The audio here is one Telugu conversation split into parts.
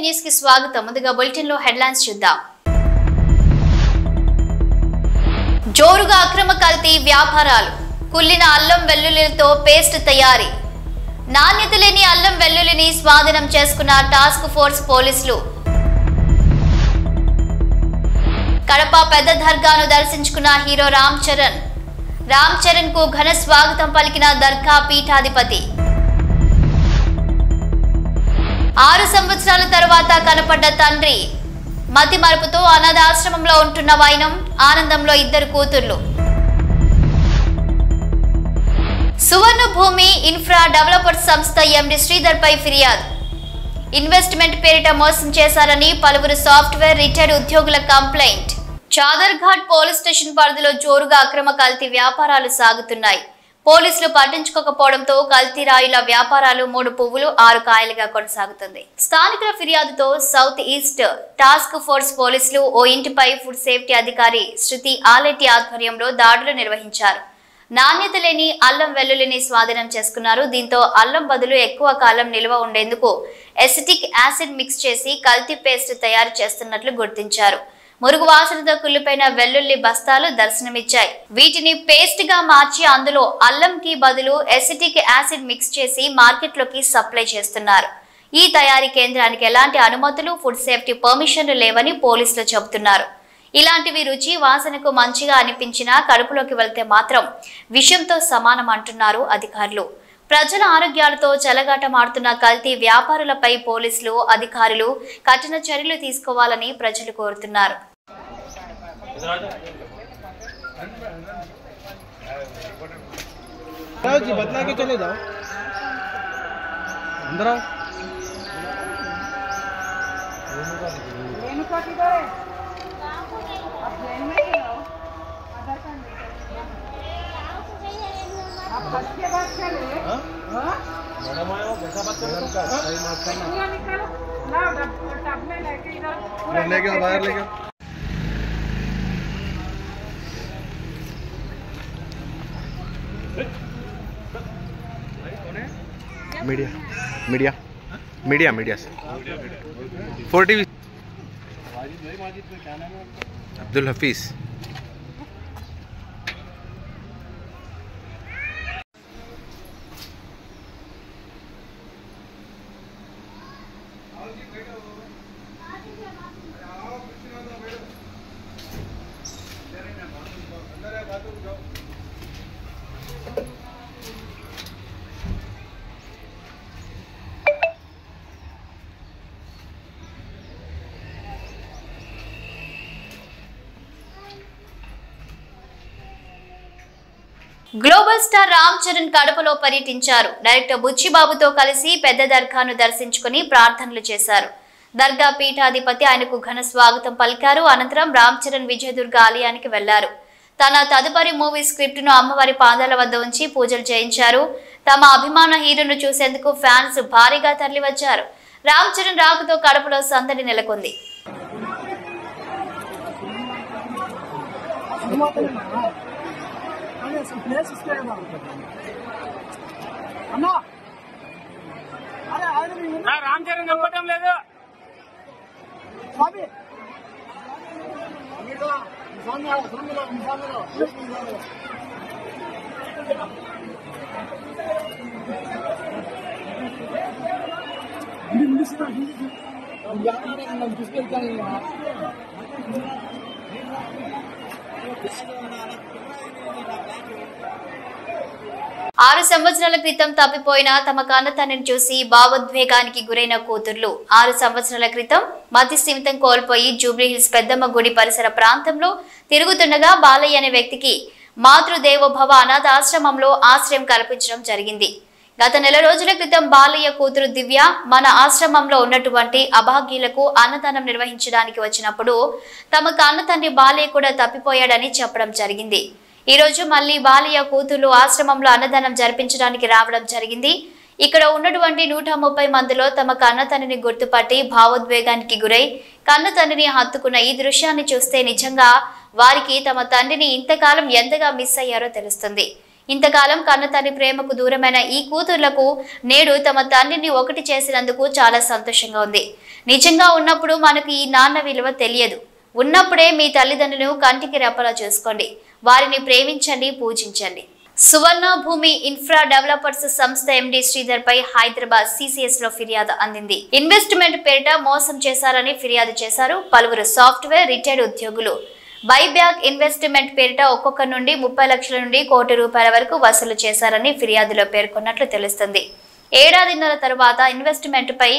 న్యూస్ కి స్వాగతం. ముందుగా బులెటిన్ లో హెడ్లైన్స్ చూద్దాం. జోరుగా అక్రమ కల్తీ వ్యాపారాలు. కుళ్ళిన అల్లం వెల్లుల్లితో పేస్ట్ తయారీ. నాణ్యత లేని అల్లం వెల్లుల్లిని స్వాధీనం చేసుకున్న టాస్క్ ఫోర్స్ పోలీసులు. కడప పెద్ద దర్గాను దర్శించుకున్న హీరో రామ్ చరణ్ కు ఘన స్వాగతం పలికిన దర్గా పీఠాధిపతి. 6 సంవత్సరాల తర్వాత కనపడ్డ తండ్రి. మతి మరుపుతో అనాథాశ్రమంలో ఉంటున్న వైనం. ఆనందంలో 2 కూతుర్లు. సువర్ణ భూమి ఇన్ఫ్రా డెవలపర్స్ సంస్థ ఎండి శ్రీధర్ పై ఫిర్యాదు. ఇన్వెస్ట్మెంట్ పేరిట మోసం చేశారని పలువురు సాఫ్ట్వేర్ రిటైర్డ్ ఉద్యోగుల కంప్లైంట్. చాదర్ఘాట్ పోలీస్ స్టేషన్ పరిధిలో జోరుగా అక్రమ కల్తీ వ్యాపారాలు సాగుతున్నాయి. పోలీసులు పట్టించుకోకపోవడంతో కల్తీ రాయుల వ్యాపారాలు 3 పువ్వులు 6 కాయలుగా కొనసాగుతుంది. స్థానికుల ఫిర్యాదుతో సౌత్ ఈస్ట్ టాస్క్ ఫోర్స్ పోలీసులు ఓ ఇంటిపై ఫుడ్ సేఫ్టీ అధికారి శృతి ఆలెట్టి ఆధ్వర్యంలో దాడులు నిర్వహించారు. నాణ్యత లేని అల్లం వెల్లుల్లిని స్వాధీనం చేసుకున్నారు. దీంతో అల్లం బదులు ఎక్కువ కాలం నిల్వ ఉండేందుకు ఎసిటిక్ యాసిడ్ మిక్స్ చేసి కల్తీ పేస్ట్ తయారు చేస్తున్నట్లు గుర్తించారు. మురుగు వాసనతో కుళ్ళిపోయిన వెల్లుల్లి బస్తాలు దర్శనమిచ్చాయి. వీటిని పేస్ట్ గా మార్చి అందులో అల్లంకి బదులు ఎసిటిక్ యాసిడ్ మిక్స్ చేసి మార్కెట్లోకి సప్లై చేస్తున్నారు. ఈ తయారీ కేంద్రానికి ఎలాంటి అనుమతులు, ఫుడ్ సేఫ్టీ పర్మిషన్లు లేవని పోలీసులు చెబుతున్నారు. ఇలాంటివి రుచి వాసనకు మంచిగా అనిపించినా కడుపులోకి వెళ్తే మాత్రం విషంతో సమానం అంటున్నారు అధికారులు. ప్రజల ఆరోగ్యాలతో చెలగాటమాడుతున్న కల్తీ వ్యాపారులపై పోలీసులు, అధికారులు కఠిన చర్యలు తీసుకోవాలని ప్రజలు కోరుతున్నారు. Media 4 TV Abdul Hafeez. Global star Ram Charan కడపలో పర్యటించారు. డైరెక్టర్ బుచ్చిబాబుతో కలిసి పెద్ద దర్గాను దర్శించుకుని ప్రార్థనలు చేశారు. దర్గా పీఠాధిపతి ఆయనకు ఘన స్వాగతం పలికారు. అనంతరం రామ్ చరణ్ విజయదుర్గ ఆలయానికి వెళ్లారు. తన తదుపరి మూవీ స్క్రిప్ట్ ను అమ్మవారి పాదాల వద్ద ఉంచి పూజలు చేయించారు. తమ అభిమాన హీరోను చూసేందుకు ఫ్యాన్స్ భారీగా తరలివచ్చారు. రామ్ చరణ్ రాకతో కడపలో సందడి నెలకొంది. రామ్ చరణ్ నమ్మటం లేదు. ఆరు సంవత్సరాల క్రితం తప్పిపోయిన తమ కన్నతల్లిని చూసి భావోద్వేగానికి గురైన కూతుర్లు. 6 సంవత్సరాల క్రితం మతి స్థిమితం కోల్పోయి జూబ్లీహిల్స్ పెద్దమ్మ గుడి పరిసర ప్రాంతంలో తిరుగుతుండగా బాలయ్య అనే వ్యక్తికి మాతృదేవోభవ అనాథాశ్రమంలో ఆశ్రయం కల్పించడం జరిగింది. గత నెల రోజుల క్రితం బాలయ్య కూతురు దివ్య మన ఆశ్రమంలో ఉన్నటువంటి అభాగ్యులకు అన్నదానం నిర్వహించడానికి వచ్చినప్పుడు తమ కన్నతండ్రి బాలయ్య కూడా తప్పిపోయాడని చెప్పడం జరిగింది. ఈ రోజు మళ్ళీ బాలయ్య కూతుర్లు ఆశ్రమంలో అన్నదానం జరిపించడానికి రావడం జరిగింది. ఇక్కడ ఉన్నటువంటి 130 మందిలో తమ కన్నతండ్రిని గుర్తుపట్టి భావోద్వేగానికి గురై కన్నతండ్రిని హత్తుకున్న ఈ దృశ్యాన్ని చూస్తే నిజంగా వారికి తమ తండ్రిని ఇంతకాలం ఎంతగా మిస్ అయ్యారో తెలుస్తుంది. ఇంతకాలం కన్న తండ్రి ప్రేమకు దూరమైన ఈ కూతుర్లకు నేడు తమ తండ్రిని ఒకటి చేసినందుకు చాలా సంతోషంగా ఉంది. నిజంగా ఉన్నప్పుడు మనకు ఈ నాన్న విలువ తెలియదు. ఉన్నప్పుడే మీ తల్లిదండ్రులను కంటికి రెప్పలా చూసుకోండి. వారిని ప్రేమించండి, పూజించండి. సువర్ణ భూమి ఇన్ఫ్రా డెవలపర్స్ సంస్థ ఎండి శ్రీధర్ పై హైదరాబాద్ సిసిఎస్ లో ఫిర్యాదు అందింది. ఇన్వెస్ట్మెంట్ పేరిట మోసం చేశారని ఫిర్యాదు చేశారు పలువురు సాఫ్ట్వేర్ రిటైర్డ్ ఉద్యోగులు. బైబ్యాక్ ఇన్వెస్ట్మెంట్ పేరిట ఒక్కొక్క నుండి 30 లక్షల నుండి ₹1 కోటి వరకు వసూలు చేశారని ఫిర్యాదులో పేర్కొన్నట్లు తెలుస్తుంది. ఏడాదిన్నర తర్వాత ఇన్వెస్ట్మెంట్ పై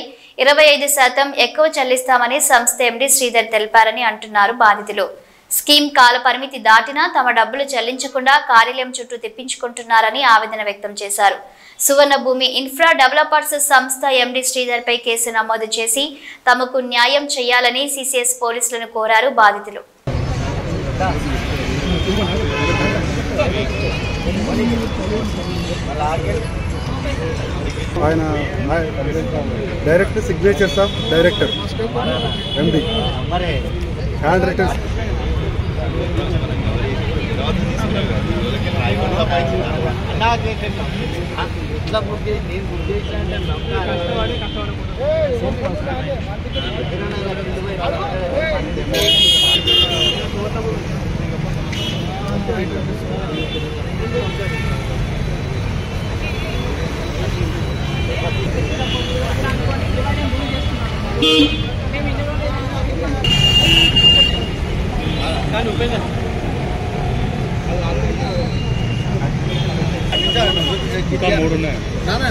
25% ఎక్కువ చెల్లిస్తామని సంస్థ ఎండి శ్రీధర్ తెలిపారని అంటున్నారు బాధితులు. స్కీమ్ కాల పరిమితి దాటినా తమ డబ్బులు చెల్లించకుండా కార్యాలయం చుట్టూ తిప్పించుకుంటున్నారని ఆవేదన వ్యక్తం చేశారు. సువర్ణ భూమి ఇన్ఫ్రా డెవలపర్స్ సంస్థ ఎండి శ్రీధర్ పై కేసు నమోదు చేసి తమకు న్యాయం చేయాలని సిసిఎస్ పోలీసులను కోరారు బాధితులు. ఆయన direct signatures of director MD hand returns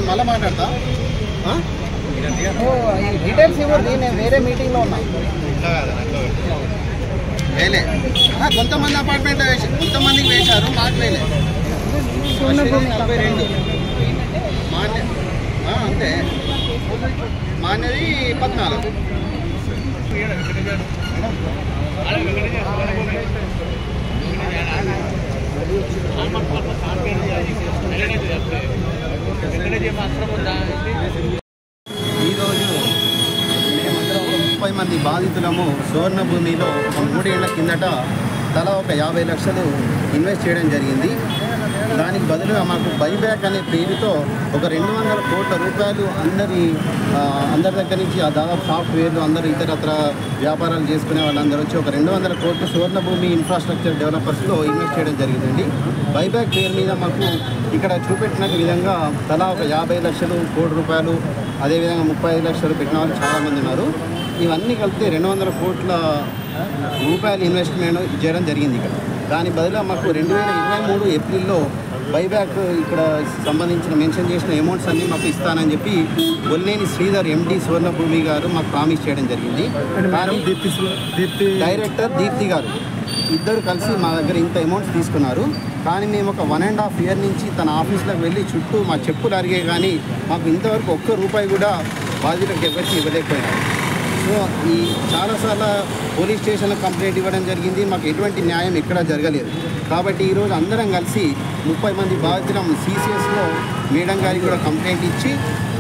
మళ్ళీ మాట్లాడతా డీటెయిల్స్ ఇవ్వండి. నేను వేరే మీటింగ్లో ఉన్నా. వేలే కొంతమంది అపార్ట్మెంట్ వేసి కొంతమందికి వేశారు, మాకు వేలే 42 మాన్య అంతే మాన్యది 14. ఈరోజు మేమందరం 30 మంది బాధితులము సువర్ణ భూమిలో 3 ఏళ్ల కిందట తలా ఒక 50 లక్షలు ఇన్వెస్ట్ చేయడం జరిగింది. దానికి బదులుగా మాకు బైబ్యాక్ అనే పేరుతో ఒక 200 కోట్ల రూపాయలు అందరి దగ్గర నుంచి దాదాపు సాఫ్ట్వేర్లు అందరూ ఇతరత్ర వ్యాపారాలు చేసుకునే వాళ్ళందరూ వచ్చి ఒక 200 కోట్లు సువర్ణ భూమి ఇన్ఫ్రాస్ట్రక్చర్ డెవలపర్స్లో ఇన్వెస్ట్ చేయడం జరిగిందండి. బైబ్యాక్ పేరు మీద మాకు ఇక్కడ చూపెట్టిన విధంగా తలా ఒక 50 లక్షలు ₹1 కోటి, అదేవిధంగా 35 లక్షలు పెట్టిన వాళ్ళు చాలామంది ఉన్నారు. ఇవన్నీ కలిపితే 200 కోట్ల రూపాయలు ఇన్వెస్ట్మెంట్ చేయడం జరిగింది ఇక్కడ. దాని బదులుగా మాకు 2023 ఏప్రిల్లో బైబ్యాక్ ఇక్కడ సంబంధించిన మెన్షన్ చేసిన అమౌంట్స్ అన్నీ మాకు ఇస్తానని చెప్పి బొల్లేని శ్రీధర్ ఎండి సువర్ణ భూమి గారు మాకు ప్రామిస్ చేయడం జరిగింది. డైరెక్టర్ దీప్తి గారు ఇద్దరు కలిసి మా దగ్గర ఇంత అమౌంట్స్ తీసుకున్నారు. కానీ మేము ఒక 1.5 year నుంచి తన ఆఫీస్లోకి వెళ్ళి చుట్టూ మా చెప్పులు అరిగే కానీ మాకు ఇంతవరకు ₹1 కూడా బాధ్యతలకు ఎవరికి ఇవ్వలేకపోయినారు. సో ఈ చాలాసార్లు పోలీస్ స్టేషన్లో కంప్లైంట్ ఇవ్వడం జరిగింది. మాకు ఎటువంటి న్యాయం ఎక్కడా జరగలేదు. కాబట్టి ఈరోజు అందరం కలిసి 30 మంది బాధితులం సిసిఎస్లో మేడం గారికి కూడా కంప్లైంట్ ఇచ్చి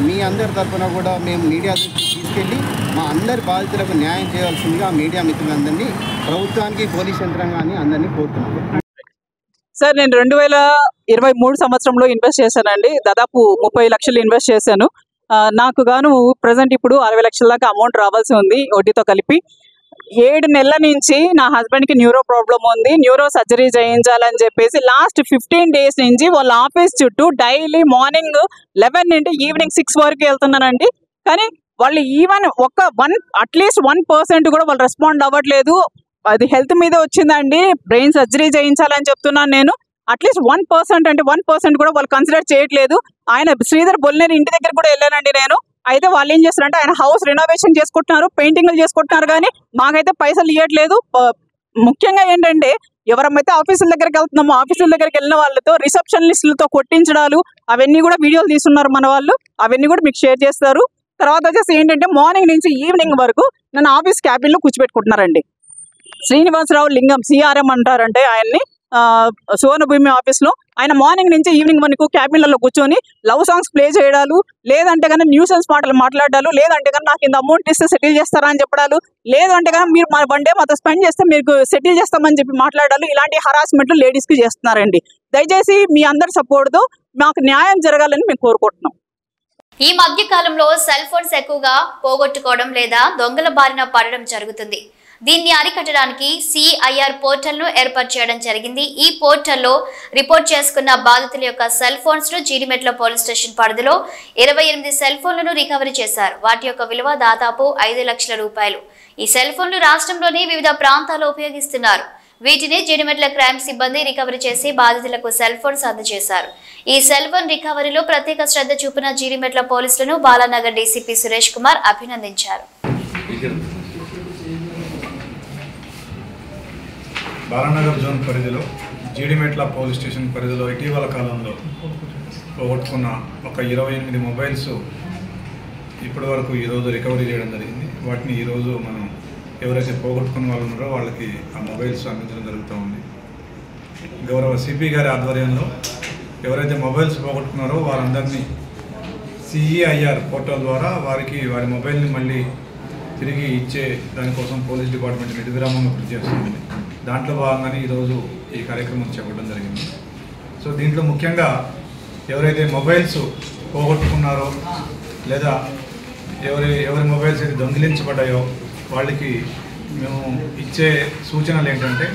మీ అందరి తరఫున కూడా మేము మీడియా తీసుకెళ్ళి మా అందరి బాధితులకు న్యాయం చేయాల్సిందిగా మీడియా మిత్రులందరినీ, ప్రభుత్వానికి, పోలీస్ యంత్రాంగాన్ని అందరినీ కోరుతున్నాము. సార్, నేను 2023 సంవత్సరంలో ఇన్వెస్ట్ చేశానండి. దాదాపు 30 లక్షలు ఇన్వెస్ట్ చేశాను. నాకు గాను ప్రజెంట్ ఇప్పుడు 60 లక్షల దాకా అమౌంట్ రావాల్సి ఉంది వడ్డీతో కలిపి. 7 నెలల నుంచి నా హస్బెండ్కి న్యూరో ప్రాబ్లం ఉంది. న్యూరో సర్జరీ చేయించాలని చెప్పేసి లాస్ట్ 15 days నుంచి వాళ్ళ ఆఫీస్ చుట్టూ డైలీ మార్నింగ్ 11 నుండి ఈవినింగ్ 6 వరకు వెళ్తున్నానండి. కానీ వాళ్ళు ఈవెన్ అట్లీస్ట్ 1% కూడా వాళ్ళు రెస్పాండ్ అవ్వట్లేదు. అది హెల్త్ మీద వచ్చిందండి. బ్రెయిన్ సర్జరీ చేయించాలని చెప్తున్నాను నేను. అట్లీస్ట్ 1% అంటే 1% కూడా వాళ్ళు కన్సిడర్ చేయట్లేదు. ఆయన శ్రీధర్ బొల్లేని ఇంటి దగ్గర కూడా వెళ్ళానండి నేను. అయితే వాళ్ళు ఏం చేస్తారంటే ఆయన హౌస్ రెనోవేషన్ చేసుకుంటున్నారు, పెయింటింగ్లు చేసుకుంటున్నారు, కానీ మాకైతే పైసలు ఇవ్వట్లేదు. ముఖ్యంగా ఏంటంటే ఎవరైతే ఆఫీసుల దగ్గరికి వెళ్తున్నామో ఆఫీసుల దగ్గరికి వెళ్ళిన వాళ్ళతో రిసెప్షనిస్టులతో కొట్టించడాలు అవన్నీ కూడా వీడియోలు తీస్తున్నారు మన వాళ్ళు. అవన్నీ కూడా మీకు షేర్ చేస్తారు. తర్వాత వచ్చేసి ఏంటంటే మార్నింగ్ నుంచి ఈవినింగ్ వరకు నన్ను ఆఫీస్ క్యాబిన్లో కూర్చోబెట్టుకుంటున్నారండి. శ్రీనివాసరావు లింగం సిఆర్ఎం అంటారంటే ఆయన్ని సువర్ణ భూమి ఆఫీస్లో. ఆయన మార్నింగ్ నుంచి ఈవినింగ్ వరకు క్యాబిన్లలో కూర్చొని లవ్ సాంగ్స్ ప్లే చేయడాలు, లేదంటే కానీ న్యూసెన్స్ మాటలు మాట్లాడాలు, లేదంటే కానీ నాకు ఇంత అమౌంట్ ఇస్తే సెటిల్ చేస్తారా అని చెప్పడాలు, లేదంటే కానీ మీరు 1 day మాతో స్పెండ్ చేస్తే మీకు సెటిల్ చేస్తామని చెప్పి మాట్లాడాలు. ఇలాంటి హరాస్మెంట్లు లేడీస్కి చేస్తున్నారండి. దయచేసి మీ అందరి సపోర్ట్తో మాకు న్యాయం జరగాలని మేము కోరుకుంటున్నాం. ఈ మధ్య కాలంలో సెల్ ఫోన్స్ ఎక్కువగా పోగొట్టుకోవడం లేదా దొంగల బారిన పడడం జరుగుతుంది. దీన్ని అరికట్టడానికి సిఐఆర్ పోర్టల్ ను ఏర్పాటు చేయడం జరిగింది. ఈ పోర్టల్లో రిపోర్ట్ చేసుకున్న బాధితుల యొక్క సెల్ ఫోన్స్ ను జీడిమెట్ల పోలీస్ స్టేషన్ పరిధిలో 28 సెల్ ఫోన్లను రికవరీ చేశారు. వాటి యొక్క విలువ దాదాపు 5 లక్షల రూపాయలు. ఈ సెల్ ఫోన్లు రాష్ట్రంలోని వివిధ ప్రాంతాల్లో ఉపయోగిస్తున్నారు. వీటిని జీడిమెట్ల క్రైమ్ సిబ్బంది రికవరీ చేసి బాధితులకు సెల్ ఫోన్స్ అందజేశారు. ఈ సెల్ ఫోన్ రికవరీలో ప్రత్యేక శ్రద్ధ చూపిన జీడిమెట్ల పోలీసులను బాలానగర్ డీసీపీ సురేష్ కుమార్ అభినందించారు. బాలానగర్ జోన్ పరిధిలో జీడిమెట్ల పోలీస్ స్టేషన్ పరిధిలో ఇటీవల కాలంలో పోగొట్టుకున్న ఒక 28 మొబైల్స్ ఇప్పటి వరకు ఈరోజు రికవరీ చేయడం జరిగింది. వాటిని ఈరోజు మనం ఎవరైతే పోగొట్టుకున్న వాళ్ళు ఉన్నారో వాళ్ళకి ఆ మొబైల్స్ అందించడం జరుగుతూ ఉంది. గౌరవ సిపి గారి ఆధ్వర్యంలో ఎవరైతే మొబైల్స్ పోగొట్టుకున్నారో వారందరినీ సిఈఐఆర్ పోర్టల్ ద్వారా వారి మొబైల్ని మళ్ళీ తిరిగి ఇచ్చే దానికోసం పోలీస్ డిపార్ట్మెంట్ నిర్విరామంగా కృషి చేస్తుంది. దాంట్లో భాగంగానే ఈరోజు ఈ కార్యక్రమం చేపట్టడం జరిగింది. సో దీంట్లో ముఖ్యంగా ఎవరైతే మొబైల్స్ పోగొట్టుకున్నారో లేదా ఎవరి మొబైల్స్ అయితే దొంగిలించబడ్డాయో వాళ్ళకి మేము ఇచ్చే సూచనలు ఏంటంటే,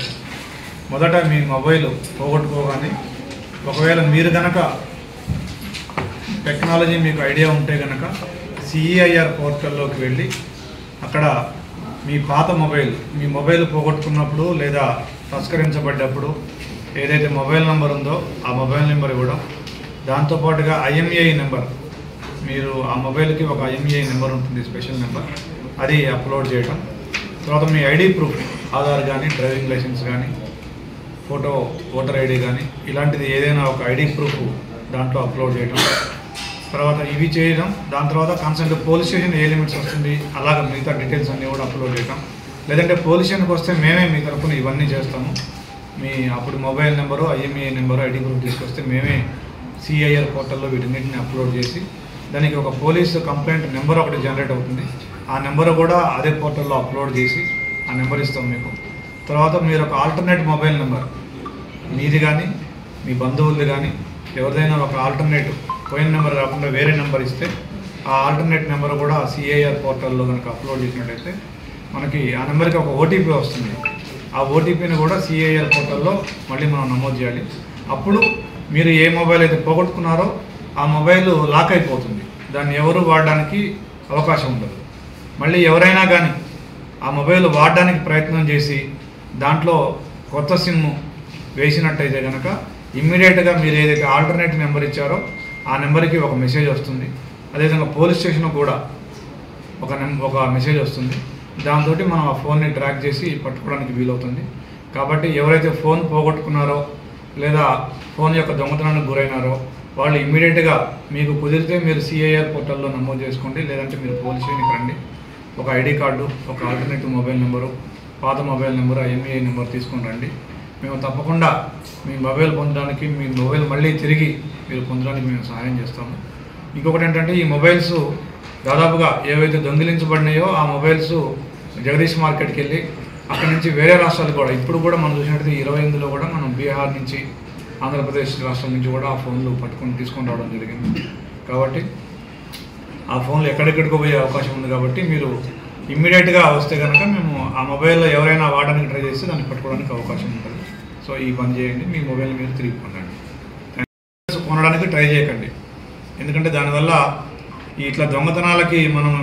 మొదట మీ మొబైల్ పోగొట్టుకోగానే ఒకవేళ మీరు కనుక టెక్నాలజీ మీకు ఐడియా ఉంటే కనుక సిఈఐఆర్ పోర్టల్లోకి వెళ్ళి అక్కడ మీ పాత మీ మొబైల్ పోగొట్టుకున్నప్పుడు లేదా తస్కరించబడ్డప్పుడు ఏదైతే మొబైల్ నెంబర్ ఉందో ఆ మొబైల్ నెంబర్ ఇవ్వడం, దాంతోపాటుగా ఐఎంఈఐ నెంబర్, మీరు ఆ మొబైల్కి ఒక ఐఎంఈఐ నెంబర్ ఉంటుంది, స్పెషల్ నెంబర్, అది అప్లోడ్ చేయడం. తర్వాత మీ ఐడి ప్రూఫ్, ఆధార్ కానీ డ్రైవింగ్ లైసెన్స్ కానీ ఫోటో ఓటర్ ఐడి కానీ ఇలాంటిది ఏదైనా ఒక ఐడి ప్రూఫ్ దాంట్లో అప్లోడ్ చేయడం. తర్వాత ఇవి చేయడం, దాని తర్వాత కన్సర్న్ పోలీస్ స్టేషన్ ఏ లిమిట్స్ వస్తుంది అలాగ మిగతా డీటెయిల్స్ అన్నీ కూడా అప్లోడ్ చేయడం. లేదంటే పోలీస్ స్టేషన్కి వస్తే మేమే మీ తరఫున ఇవన్నీ చేస్తాము. మీ అప్పుడు mobile number, IMEI number, ID proof తీసుకొస్తే మేమే సిఐఆర్ పోర్టల్లో వీటన్నిటిని అప్లోడ్ చేసి దానికి ఒక పోలీసు కంప్లైంట్ నెంబర్ ఒకటి జనరేట్ అవుతుంది. ఆ నెంబర్ కూడా అదే పోర్టల్లో అప్లోడ్ చేసి ఆ నెంబర్ ఇస్తాం మీకు. తర్వాత మీరు ఒక ఆల్టర్నేట్ మొబైల్ నెంబర్ మీది కానీ మీ బంధువులది కానీ ఎవరిదైనా ఒక ఆల్టర్నేట్ పోయిన నెంబర్ కాకుండా వేరే నెంబర్ ఇస్తే ఆ ఆల్టర్నేట్ నెంబర్ కూడా సిఐఆర్ పోర్టల్లో కనుక అప్లోడ్ చేసినట్టయితే మనకి ఆ నెంబర్కి ఒక ఓటీపీ వస్తుంది. ఆ ఓటీపీని కూడా సిఐఆర్ పోర్టల్లో మళ్ళీ మనం నమోదు చేయాలి. అప్పుడు మీరు ఏ మొబైల్ అయితే పోగొట్టుకున్నారో ఆ మొబైల్ లాక్ అయిపోతుంది, దాన్ని ఎవరు వాడడానికి అవకాశం ఉండదు. మళ్ళీ ఎవరైనా కానీ ఆ మొబైల్ వాడడానికి ప్రయత్నం చేసి దాంట్లో కొత్త సిమ్ వేసినట్టయితే కనుక ఇమ్మీడియట్గా మీరు ఏదైతే ఆల్టర్నేట్ నెంబర్ ఇచ్చారో ఆ నెంబర్కి ఒక మెసేజ్ వస్తుంది. అదేవిధంగా పోలీస్ స్టేషన్కి కూడా ఒక మెసేజ్ వస్తుంది. దాంతో మనం ఆ ఫోన్ని ట్రాక్ చేసి పట్టుకోవడానికి వీలవుతుంది. కాబట్టి ఎవరైతే ఫోన్ పోగొట్టుకున్నారో లేదా ఫోన్ యొక్క దొంగతనానికి గురైనారో వాళ్ళు ఇమ్మీడియట్గా మీకు కుదిరితే మీరు సిఐఆర్ పోర్టల్లో నమోదు చేసుకోండి. లేదంటే మీరు పోలీస్ స్టేషన్కి రండి. ఒక ఐడి కార్డు, ఒక ఆల్టర్నేటివ్ మొబైల్ నెంబరు, పాత మొబైల్ నెంబరు, ఐఎంఈఐ నెంబర్ తీసుకొని రండి. మేము తప్పకుండా మీ మొబైల్ పొందడానికి, మీ మొబైల్ మళ్ళీ తిరిగి మీరు పొందడానికి మేము సహాయం చేస్తాము. ఇంకొకటి ఏంటంటే, ఈ మొబైల్స్ దాదాపుగా ఏవైతే దొంగిలించబడినాయో ఆ మొబైల్స్ జగదీష్ మార్కెట్కి వెళ్ళి అక్కడి నుంచి వేరే రాష్ట్రాలు కూడా ఇప్పుడు కూడా మనం చూసినట్టయితే 28లో కూడా మనం బీహార్ నుంచి, ఆంధ్రప్రదేశ్ రాష్ట్రం నుంచి కూడా ఆ ఫోన్లు తీసుకొని రావడం జరిగింది. కాబట్టి ఆ ఫోన్లు ఎక్కడెక్కడికో పోయే అవకాశం ఉంది. కాబట్టి మీరు ఇమ్మీడియట్గా వస్తే కనుక మేము ఆ మొబైల్లో ఎవరైనా వాడడానికి ట్రై చేస్తే దాన్ని పట్టుకోవడానికి అవకాశం ఉంటుంది. సో ఈ పని చేయండి, మీ మొబైల్ మీరు తిరిగి పొందండి. కొనడానికి ట్రై చేయకండి, ఎందుకంటే దానివల్ల ఇట్లా దొంగతనాలకి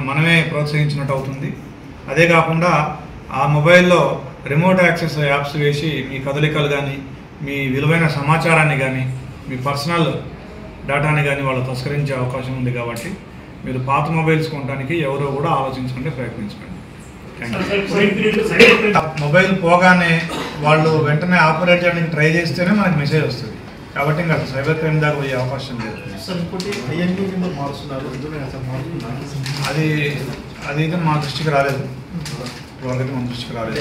మనమే ప్రోత్సహించినట్టు అవుతుంది. అదే కాకుండా ఆ మొబైల్లో రిమోట్ యాక్సెస్ యాప్స్ వేసి మీ కదలికలు కానీ, మీ విలువైన సమాచారాన్ని కానీ, మీ పర్సనల్ డేటాని కానీ వాళ్ళు తస్కరించే అవకాశం ఉంది. కాబట్టి మీరు పాత మొబైల్స్ కొనడానికి ఎవరో కూడా ఆలోచించకుండా ప్రయత్నించండి. మొబైల్ పోగానే వాళ్ళు వెంటనే ఆపరేట్ చేయడానికి ట్రై చేస్తేనే మనకి మెసేజ్ వస్తుంది. కాబట్టి ఇంకా సైబర్ క్రైమ్ దాకా పోయే అవకాశం లేదు. అది మా దృష్టికి రాలేదు, ఇప్పటివరకు మా దృష్టికి రాలేదు.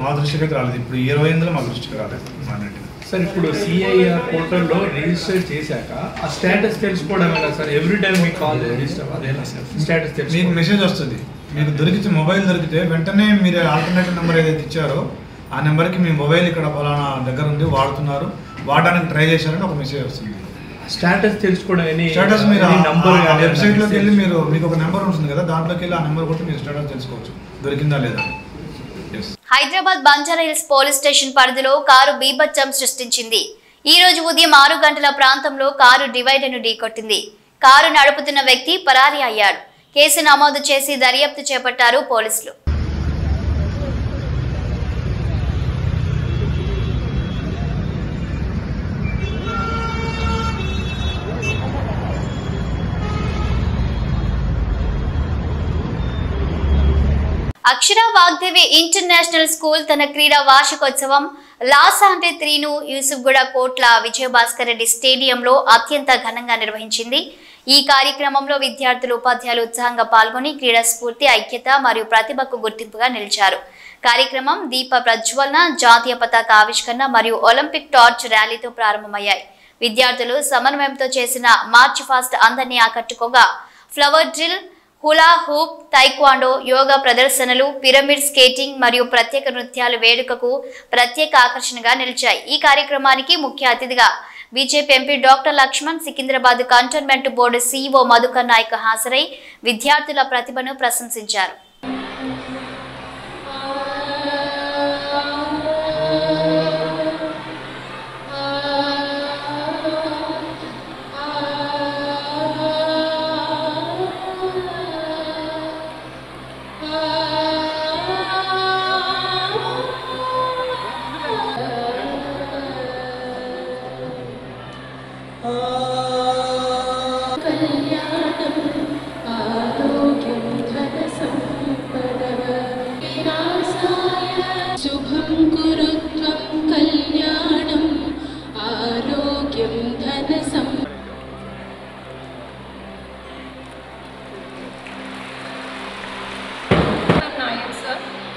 మా దృష్టికి అయితే రాలేదు. ఇప్పుడు 28లో మా దృష్టికి రాలేదు. సార్ ఇప్పుడు సిఐఆర్ పోర్టల్లో రిజిస్టర్ చేశాక ఆ స్టేటస్ తెలుసుకోవడం ఎలా సార్? ఎవ్రీ టైం మీకు కాల్ రిజిస్టర్ అదేనా సార్? స్టేటస్ మీకు మెసేజ్ వస్తుంది. మీకు మొబైల్ దొరికితే వెంటనే మీరు ఆల్టర్నేటివ్ నెంబర్ ఏదైతే ఇచ్చారో ఆ నెంబర్కి మీ మొబైల్ ఇక్కడ ఫలానా దగ్గర ఉంది వాడుతున్నారు, వాడడానికి ట్రై చేశారని ఒక మెసేజ్ వస్తుంది. స్టేటస్ తెలుసుకోవడం స్టేటస్ మీరు నంబర్ వెబ్సైట్లోకి వెళ్ళి మీరు మీకు ఒక నెంబర్ ఉంటుంది కదా, దాంట్లోకి వెళ్ళి ఆ నెంబర్ కొట్టి మీరు స్టేటస్ తెలుసుకోవచ్చు దొరికిందా లేదా. హైదరాబాద్ బంజారాహిల్స్ పోలీస్ స్టేషన్ పరిధిలో కారు బీభత్సం సృష్టించింది. ఈ రోజు ఉదయం 6 గంటల ప్రాంతంలో కారు డివైడర్ను ఢీకొట్టింది. కారు నడుపుతున్న వ్యక్తి పరారీ అయ్యాడు. కేసు నమోదు చేసి దర్యాప్తు చేపట్టారు పోలీసులు. అక్షర వాగ్దేవి ఇంటర్నేషనల్ స్కూల్ తన క్రీడా వార్షికోత్సవం లాసాంటే 3ను యూసుఫ్గూడ కోట్ల విజయభాస్కర్ రెడ్డి స్టేడియంలో అత్యంత ఘనంగా నిర్వహించింది. ఈ కార్యక్రమంలో విద్యార్థులు ఉపాధ్యాయులు ఉత్సాహంగా పాల్గొని క్రీడా స్ఫూర్తి, ఐక్యత మరియు ప్రతిభకు గుర్తింపుగా నిలిచారు. కార్యక్రమం దీప ప్రజ్వలన, జాతీయ పతాక ఆవిష్కరణ మరియు ఒలింపిక్ టార్చ్ ర్యాలీతో ప్రారంభమయ్యాయి. విద్యార్థులు సమన్వయంతో చేసిన మార్చ్ ఫాస్ట్ అందరినీ ఆకట్టుకోగా flower drill, హులా hoop, taekwondo, yoga ప్రదర్శనలు, పిరమిడ్ స్కేటింగ్ మరియు ప్రత్యేక నృత్యాలు వేడుకకు ప్రత్యేక ఆకర్షణగా నిలిచాయి. ఈ కార్యక్రమానికి ముఖ్య అతిథిగా BJP MP doctor Lakshman, Secunderabad cantonment board CEO Madhukar Naik హాజరై విద్యార్థుల ప్రతిభను ప్రశంసించారు.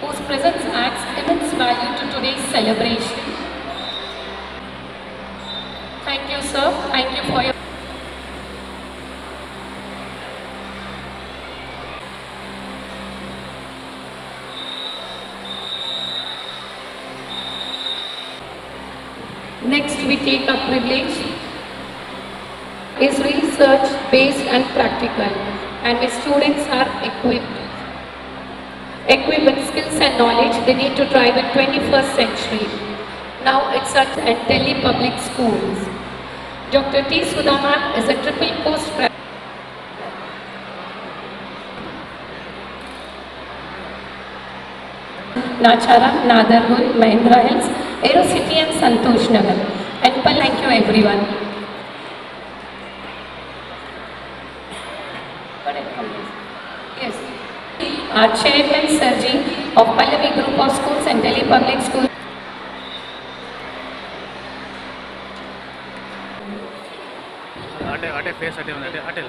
Whose presence adds immense value to today's celebration. Thank you, sir. Thank you for your. Next, we take a privilege is research based and practical, and the students are equipped with skills and knowledge they need to thrive in 21st century. Now it's at Delhi Public Schools. Dr. T. Sudhaman is a triple postgraduate. Nachara, Nadargul, Mahindra Hills, Aero City and Santosh Nagar. And thank you everyone. Yes. Our Chairman Sirji of Pallavi Group of Schools and Delhi Public Schools. face atel.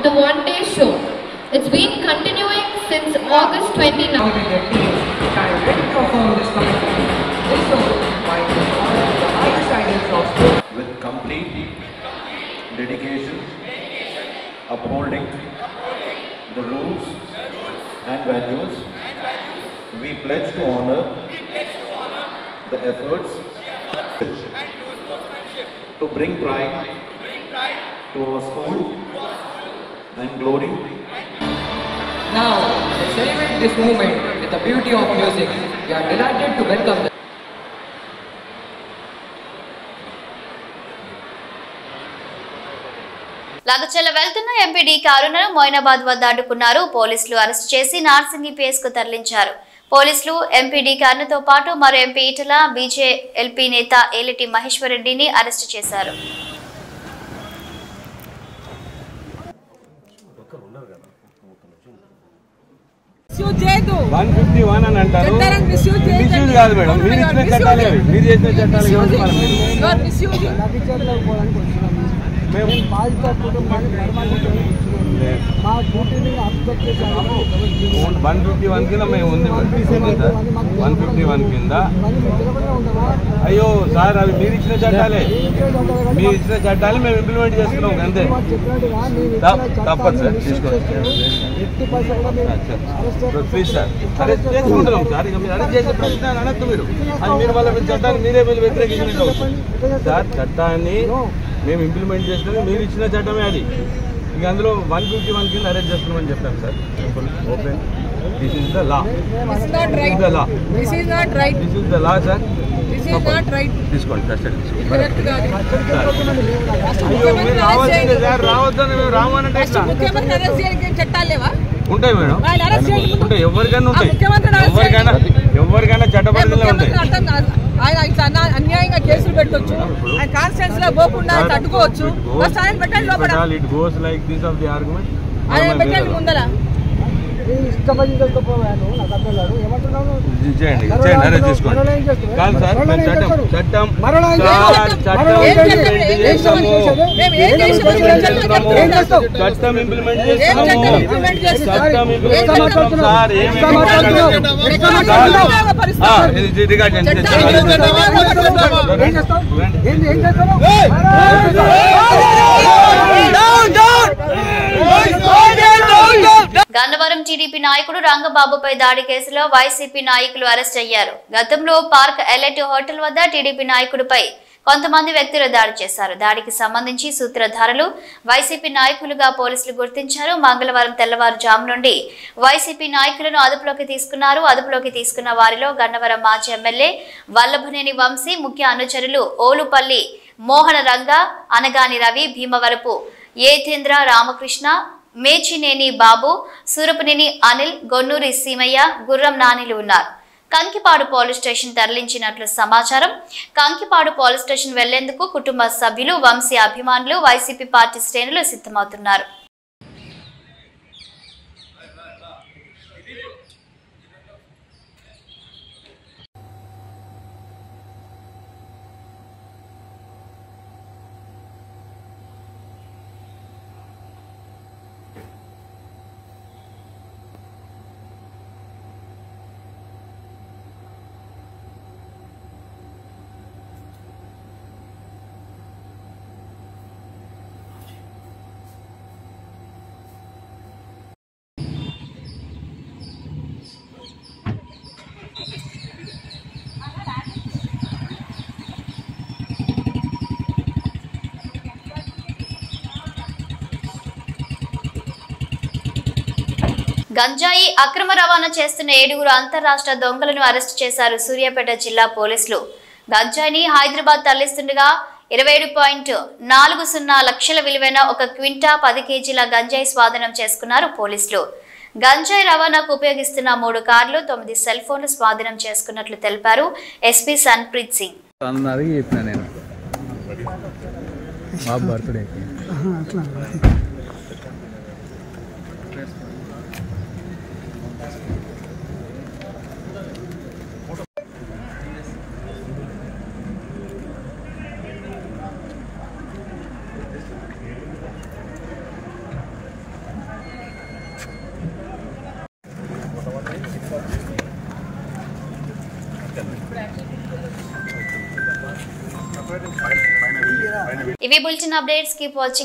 The one-day show. It's been continuing since August 29th. With complete dedication, upholding the rules and values, we pledge to honor the efforts to bring pride to our school and glory. Now, to celebrate this moment with the beauty of music, we are delighted to welcome them. లగచల్ల వెళ్తున్న ఎంపీడీ కారును మొయినాబాద్ వద్ద అడ్డుకున్నారు పోలీసులు. అరెస్ట్ చేసి నార్సింగి పిఎస్ కు తరలించారు. పోలీసులు ఎంపీడీ కర్ణతో పాటు మరో ఎంపీ ఈటల బీజేఎల్పీ నేత ఏలిటి మహేశ్వర్ రెడ్డిని అరెస్టు చేశారు. అయ్యో సార్ అవి మీరు ఇచ్చిన చట్టాలే మేము ఇంప్లిమెంట్ చేస్తున్నాం అంతే. తప్పదు సార్, తీసుకోండి ప్లీజ్ సార్. అరెస్ట్ చేసుకుంటున్నాం సార్. ఇక మీరు అరెస్ట్ చేసే ప్రశ్న అనొద్దు. మీరు అది మీరు వాళ్ళ చట్టాన్ని మీరే వ్యతిరేకించినట్టు సార్. చట్టాన్ని మేము ఇంప్లిమెంట్ చేస్తున్నాం, మీరు ఇచ్చిన చట్టమే అది. ఇక అందులో 151 కింద అరెస్ట్ చేస్తున్నామని చెప్పాను sir. Open this is the law. Sir తీసుకోండి కస్టడీ. మీరు రావాల్సిందే సార్. రావద్దని మేము రామనంటే ఉంటాయి మేడం, ఉంటాయి. ఎవరికైనా ఉంటాయి, ఎవరికైనా చట్టపరిధిలో ఉంటాయి. ఆయన ఇట్లా అన్యాయంగా కేసులు పెట్టొచ్చు, ఆయన కాన్స్టిట్యూన్స్ లో పోకుండా తట్టుకోవచ్చు. It goes like this of the argument. ఆయన పెట్టండి ముందర చేయండి, అరెస్ట్ చేసుకోండి. కాదు సార్, చట్టం ఇంప్లిమెంట్ చేస్తాము సార్. గన్నవరం టీడీపీ నాయకుడు రంగబాబుపై దాడి కేసులో వైసీపీ నాయకులు అరెస్ట్ అయ్యారు. గతంలో పార్క్ ఎలైట్ హోటల్ వద్ద టీడీపీ నాయకుడిపై కొంతమంది వ్యక్తులు దాడి చేశారు. దాడికి సంబంధించి సూత్రధారులు వైసీపీ నాయకులుగా పోలీసులు గుర్తించారు. మంగళవారం తెల్లవారుజాము నుండి వైసీపీ నాయకులను అదుపులోకి తీసుకున్న వారిలో గన్నవరం మాజీ ఎమ్మెల్యే వల్లభనేని వంశీ, ముఖ్య అనుచరులు ఓలుపల్లి మోహన రంగ, అనగాని రవి, భీమవరపు ఏతేంద్ర రామకృష్ణ, మేచినేని బాబు, సూరపునేని అనిల్, గొన్నూరి సీమయ్య, గుర్రం నానిలు ఉన్నారు. కంకిపాడు పోలీస్ స్టేషన్ తరలించినట్లు సమాచారం. కంకిపాడు పోలీస్ స్టేషన్ వెళ్లేందుకు కుటుంబ సభ్యులు, వంశీ అభిమానులు, వైసీపీ పార్టీ శ్రేణులు సిద్ధమవుతున్నారు. గంజాయి అక్రమ రవాణా చేస్తున్న 7 అంతర్రాష్ట్ర దొంగలను అరెస్టు చేశారు సూర్యాపేట జిల్లా పోలీసులు. గంజాయిని హైదరాబాద్ తరలిస్తుండగా 27.40 లక్షల విలువైన 1 క్వింటా 10 కేజీల గంజాయి స్వాధీనం చేసుకున్నారు పోలీసులు. గంజాయి రవాణాకు ఉపయోగిస్తున్న 3 కార్లు, 9 సెల్ ఫోన్లు స్వాధీనం చేసుకున్నట్లు తెలిపారు ఎస్పీ సన్ప్రీత్ సింగ్. ఇవి బులెటిన్ అప్డేట్స్. Keep watching.